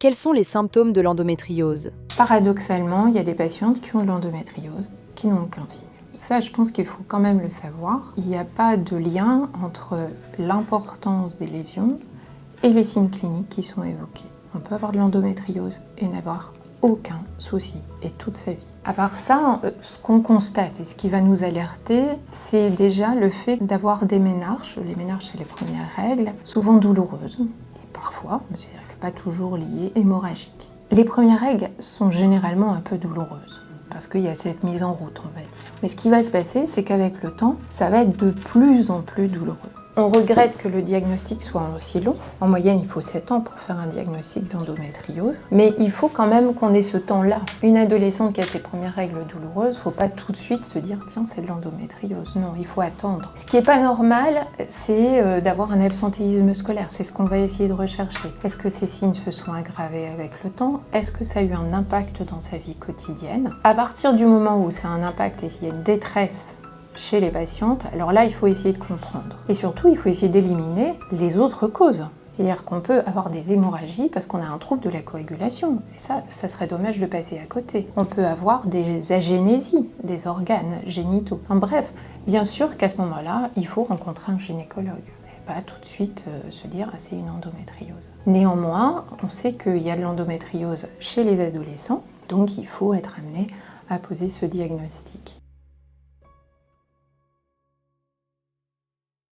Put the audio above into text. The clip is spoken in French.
Quels sont les symptômes de l'endométriose? Paradoxalement, il y a des patientes qui ont de l'endométriose, qui n'ont aucun signe. Ça, je pense qu'il faut quand même le savoir. Il n'y a pas de lien entre l'importance des lésions et les signes cliniques qui sont évoqués. On peut avoir de l'endométriose et n'avoir aucun souci, et toute sa vie. À part ça, ce qu'on constate et ce qui va nous alerter, c'est déjà le fait d'avoir des ménarches. Les ménarches, c'est les premières règles, souvent douloureuses, et parfois, c'est pas toujours lié, hémorragique. Les premières règles sont généralement un peu douloureuses, parce qu'il y a cette mise en route, on va dire. Mais ce qui va se passer, c'est qu'avec le temps, ça va être de plus en plus douloureux. On regrette que le diagnostic soit aussi long. En moyenne, il faut 7 ans pour faire un diagnostic d'endométriose. Mais il faut quand même qu'on ait ce temps-là. Une adolescente qui a ses premières règles douloureuses, il ne faut pas tout de suite se dire « tiens, c'est de l'endométriose ». Non, il faut attendre. Ce qui n'est pas normal, c'est d'avoir un absentéisme scolaire. C'est ce qu'on va essayer de rechercher. Est-ce que ces signes se sont aggravés avec le temps? Est-ce que ça a eu un impact dans sa vie quotidienne? À partir du moment où ça a un impact et s'il y a une détresse chez les patientes, alors là, il faut essayer de comprendre. Et surtout, il faut essayer d'éliminer les autres causes. C'est-à-dire qu'on peut avoir des hémorragies parce qu'on a un trouble de la coagulation. Et ça serait dommage de passer à côté. On peut avoir des agénésies, des organes génitaux. En bref, bien sûr qu'à ce moment-là, il faut rencontrer un gynécologue. Et pas tout de suite se dire « ah, c'est une endométriose ». Néanmoins, on sait qu'il y a de l'endométriose chez les adolescents, donc il faut être amené à poser ce diagnostic.